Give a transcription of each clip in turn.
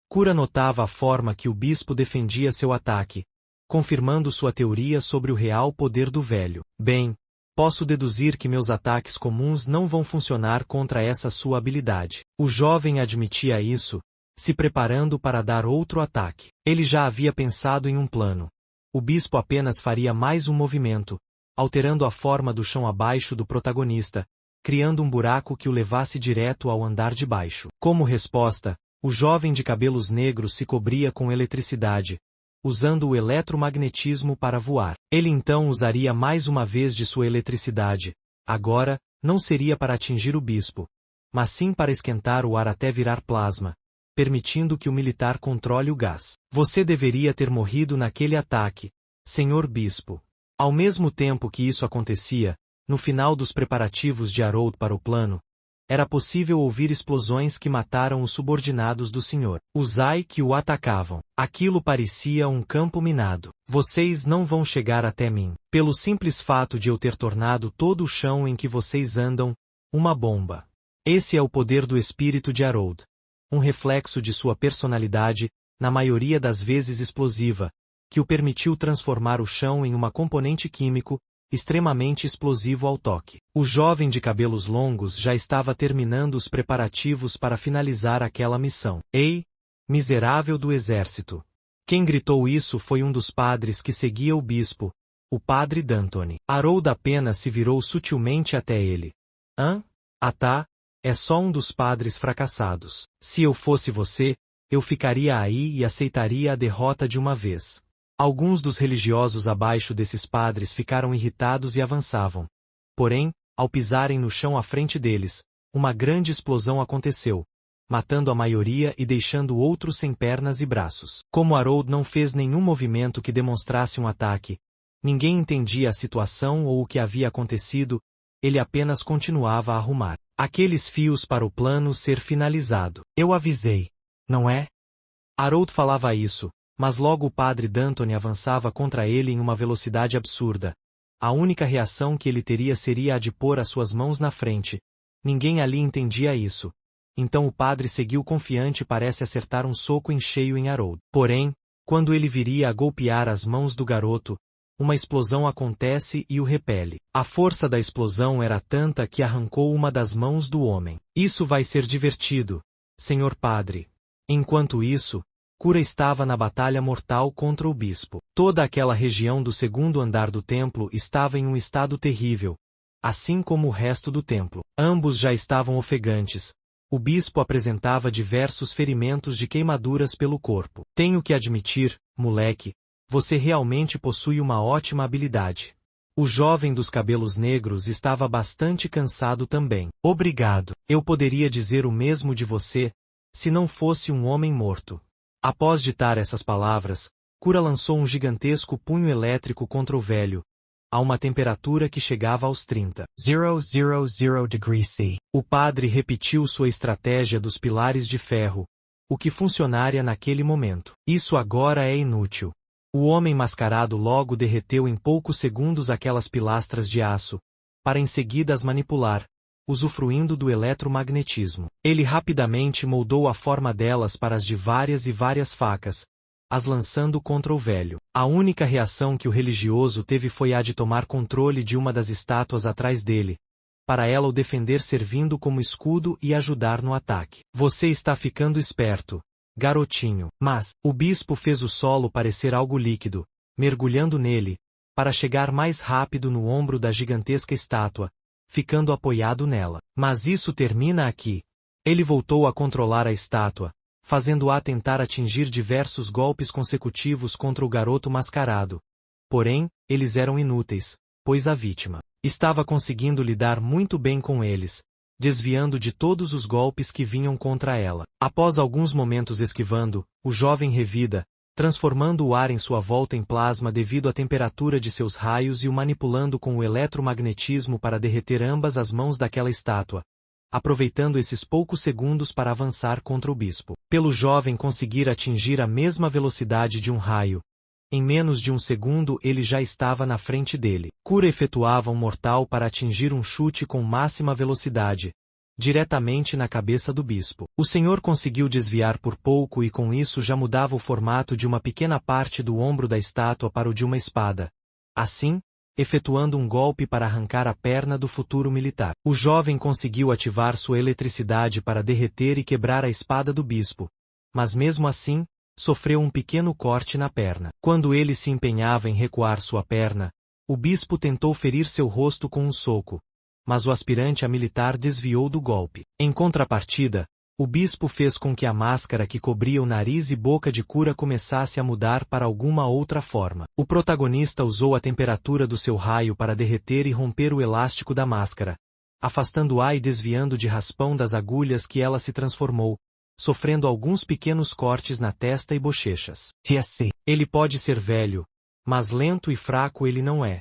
Cura notava a forma que o bispo defendia seu ataque, confirmando sua teoria sobre o real poder do velho. Bem, posso deduzir que meus ataques comuns não vão funcionar contra essa sua habilidade. O jovem admitia isso, se preparando para dar outro ataque. Ele já havia pensado em um plano. O bispo apenas faria mais um movimento, alterando a forma do chão abaixo do protagonista, criando um buraco que o levasse direto ao andar de baixo. Como resposta, o jovem de cabelos negros se cobria com eletricidade, usando o eletromagnetismo para voar. Ele então usaria mais uma vez de sua eletricidade. Agora, não seria para atingir o bispo, mas sim para esquentar o ar até virar plasma, permitindo que o militar controle o gás. Você deveria ter morrido naquele ataque, senhor bispo. Ao mesmo tempo que isso acontecia, no final dos preparativos de Harold para o plano, era possível ouvir explosões que mataram os subordinados do senhor Uzai que o atacavam. Aquilo parecia um campo minado. Vocês não vão chegar até mim, pelo simples fato de eu ter tornado todo o chão em que vocês andam, uma bomba. Esse é o poder do espírito de Harold. Um reflexo de sua personalidade, na maioria das vezes explosiva, que o permitiu transformar o chão em uma componente químico, extremamente explosivo ao toque. O jovem de cabelos longos já estava terminando os preparativos para finalizar aquela missão. Ei, miserável do exército! Quem gritou isso foi um dos padres que seguia o bispo, o padre D'Antoni. Harold apenas se virou sutilmente até ele. Ah tá, é só um dos padres fracassados. Se eu fosse você, eu ficaria aí e aceitaria a derrota de uma vez. Alguns dos religiosos abaixo desses padres ficaram irritados e avançavam. Porém, ao pisarem no chão à frente deles, uma grande explosão aconteceu, matando a maioria e deixando outros sem pernas e braços. Como Harold não fez nenhum movimento que demonstrasse um ataque, ninguém entendia a situação ou o que havia acontecido, ele apenas continuava a arrumar aqueles fios para o plano ser finalizado. Eu avisei, não é? Harold falava isso, mas logo o padre D'Antoni avançava contra ele em uma velocidade absurda. A única reação que ele teria seria a de pôr as suas mãos na frente. Ninguém ali entendia isso. Então o padre seguiu confiante e parece acertar um soco em cheio em Harold. Porém, quando ele viria a golpear as mãos do garoto, uma explosão acontece e o repele. A força da explosão era tanta que arrancou uma das mãos do homem. Isso vai ser divertido, senhor padre. Enquanto isso, Cura estava na batalha mortal contra o bispo. Toda aquela região do segundo andar do templo estava em um estado terrível, assim como o resto do templo. Ambos já estavam ofegantes. O bispo apresentava diversos ferimentos de queimaduras pelo corpo. Tenho que admitir, moleque, você realmente possui uma ótima habilidade. O jovem dos cabelos negros estava bastante cansado também. Obrigado. Eu poderia dizer o mesmo de você, se não fosse um homem morto. Após ditar essas palavras, Cura lançou um gigantesco punho elétrico contra o velho, a uma temperatura que chegava aos 30,000 degrees C. O padre repetiu sua estratégia dos pilares de ferro, o que funcionaria naquele momento. Isso agora é inútil. O homem mascarado logo derreteu em poucos segundos aquelas pilastras de aço, para em seguida as manipular, usufruindo do eletromagnetismo. Ele rapidamente moldou a forma delas para as de várias e várias facas, as lançando contra o velho. A única reação que o religioso teve foi a de tomar controle de uma das estátuas atrás dele, para ela o defender servindo como escudo e ajudar no ataque. Você está ficando esperto, garotinho. Mas, o bispo fez o solo parecer algo líquido, mergulhando nele, para chegar mais rápido no ombro da gigantesca estátua, ficando apoiado nela. Mas isso termina aqui. Ele voltou a controlar a estátua, fazendo-a tentar atingir diversos golpes consecutivos contra o garoto mascarado. Porém, eles eram inúteis, pois a vítima estava conseguindo lidar muito bem com eles, desviando de todos os golpes que vinham contra ela. Após alguns momentos esquivando, o jovem revida, transformando o ar em sua volta em plasma devido à temperatura de seus raios e o manipulando com o eletromagnetismo para derreter ambas as mãos daquela estátua, aproveitando esses poucos segundos para avançar contra o bispo. Pelo jovem conseguir atingir a mesma velocidade de um raio, em menos de um segundo ele já estava na frente dele. Cura efetuava um mortal para atingir um chute com máxima velocidade, diretamente na cabeça do bispo. O senhor conseguiu desviar por pouco e com isso já mudava o formato de uma pequena parte do ombro da estátua para o de uma espada. Assim, efetuando um golpe para arrancar a perna do futuro militar. O jovem conseguiu ativar sua eletricidade para derreter e quebrar a espada do bispo, mas mesmo assim, sofreu um pequeno corte na perna. Quando ele se empenhava em recuar sua perna, o bispo tentou ferir seu rosto com um soco, mas o aspirante a militar desviou do golpe. Em contrapartida, o bispo fez com que a máscara que cobria o nariz e boca de Cura começasse a mudar para alguma outra forma. O protagonista usou a temperatura do seu raio para derreter e romper o elástico da máscara, afastando-a e desviando de raspão das agulhas que ela se transformou, sofrendo alguns pequenos cortes na testa e bochechas. Ele pode ser velho, mas lento e fraco ele não é.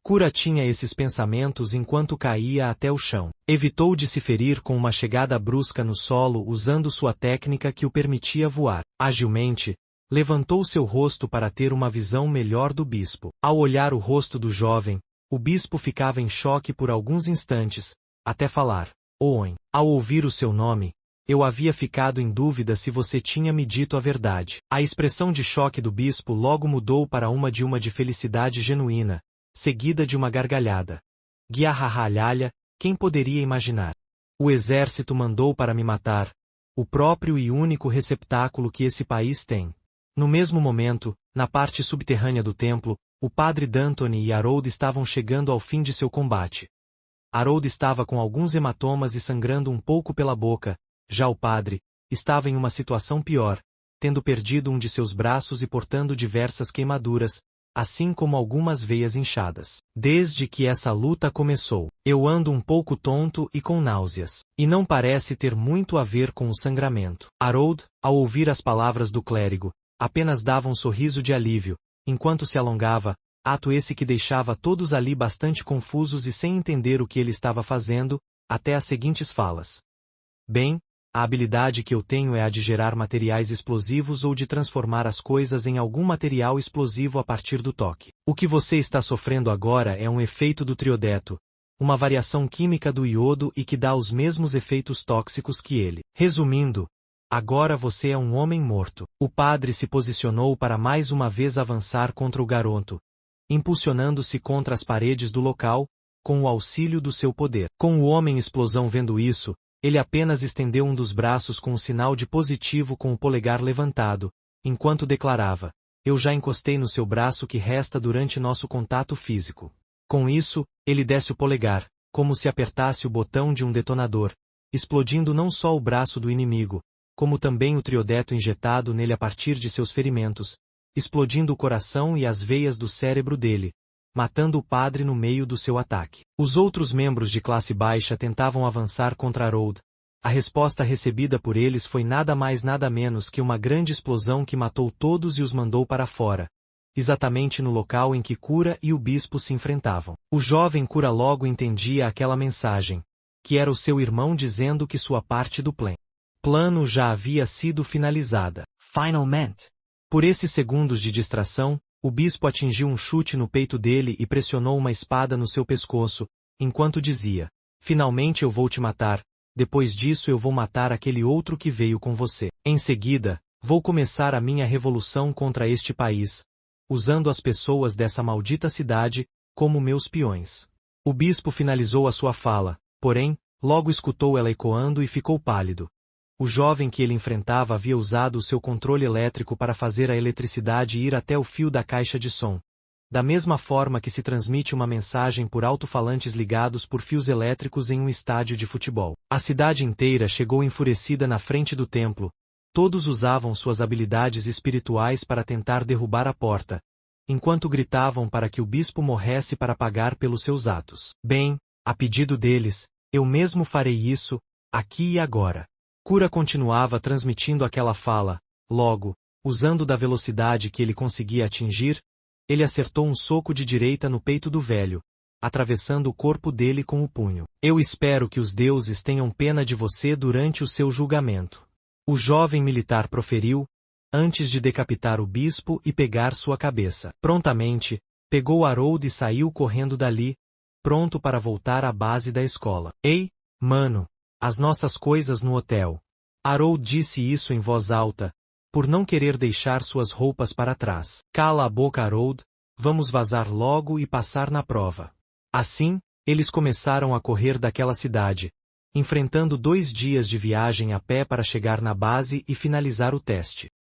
Cura tinha esses pensamentos enquanto caía até o chão. Evitou de se ferir com uma chegada brusca no solo usando sua técnica que o permitia voar. Agilmente, levantou seu rosto para ter uma visão melhor do bispo. Ao olhar o rosto do jovem, o bispo ficava em choque por alguns instantes, até falar: Owen. Ao ouvir o seu nome, eu havia ficado em dúvida se você tinha me dito a verdade. A expressão de choque do bispo logo mudou para uma de felicidade genuína, seguida de uma gargalhada. Guiahahalhalha, quem poderia imaginar? O exército mandou para me matar, o próprio e único receptáculo que esse país tem. No mesmo momento, na parte subterrânea do templo, o padre D'Antoni e Harold estavam chegando ao fim de seu combate. Harold estava com alguns hematomas e sangrando um pouco pela boca, já o padre estava em uma situação pior, tendo perdido um de seus braços e portando diversas queimaduras, assim como algumas veias inchadas. Desde que essa luta começou, eu ando um pouco tonto e com náuseas. E não parece ter muito a ver com o sangramento. Harold, ao ouvir as palavras do clérigo, apenas dava um sorriso de alívio, enquanto se alongava, ato esse que deixava todos ali bastante confusos e sem entender o que ele estava fazendo, até as seguintes falas. Bem, a habilidade que eu tenho é a de gerar materiais explosivos ou de transformar as coisas em algum material explosivo a partir do toque. O que você está sofrendo agora é um efeito do triodeto, uma variação química do iodo e que dá os mesmos efeitos tóxicos que ele. Resumindo, agora você é um homem morto. O padre se posicionou para mais uma vez avançar contra o garoto, impulsionando-se contra as paredes do local, com o auxílio do seu poder. Com o homem-explosão vendo isso, ele apenas estendeu um dos braços com um sinal de positivo com o polegar levantado, enquanto declarava: eu já encostei no seu braço que resta durante nosso contato físico. Com isso, ele desce o polegar, como se apertasse o botão de um detonador, explodindo não só o braço do inimigo, como também o triodeto injetado nele a partir de seus ferimentos, explodindo o coração e as veias do cérebro dele, matando o padre no meio do seu ataque. Os outros membros de classe baixa tentavam avançar contra Harold. A resposta recebida por eles foi nada mais nada menos que uma grande explosão que matou todos e os mandou para fora, exatamente no local em que Cura e o bispo se enfrentavam. O jovem Cura logo entendia aquela mensagem, que era o seu irmão dizendo que sua parte do plano já havia sido finalizada. Finalmente. Por esses segundos de distração, o bispo atingiu um chute no peito dele e pressionou uma espada no seu pescoço, enquanto dizia: finalmente eu vou te matar, depois disso eu vou matar aquele outro que veio com você. Em seguida, vou começar a minha revolução contra este país, usando as pessoas dessa maldita cidade como meus peões. O bispo finalizou a sua fala, porém, logo escutou ela ecoando e ficou pálido. O jovem que ele enfrentava havia usado o seu controle elétrico para fazer a eletricidade ir até o fio da caixa de som. Da mesma forma que se transmite uma mensagem por alto-falantes ligados por fios elétricos em um estádio de futebol. A cidade inteira chegou enfurecida na frente do templo. Todos usavam suas habilidades espirituais para tentar derrubar a porta, enquanto gritavam para que o bispo morresse para pagar pelos seus atos. Bem, a pedido deles, eu mesmo farei isso, aqui e agora. Cura continuava transmitindo aquela fala, logo, usando da velocidade que ele conseguia atingir, ele acertou um soco de direita no peito do velho, atravessando o corpo dele com o punho. Eu espero que os deuses tenham pena de você durante o seu julgamento. O jovem militar proferiu, antes de decapitar o bispo e pegar sua cabeça. Prontamente, pegou Harold e saiu correndo dali, pronto para voltar à base da escola. Ei, mano! As nossas coisas no hotel. Harold disse isso em voz alta, por não querer deixar suas roupas para trás. Cala a boca, Harold, vamos vazar logo e passar na prova. Assim, eles começaram a correr daquela cidade, enfrentando 2 dias de viagem a pé para chegar na base e finalizar o teste.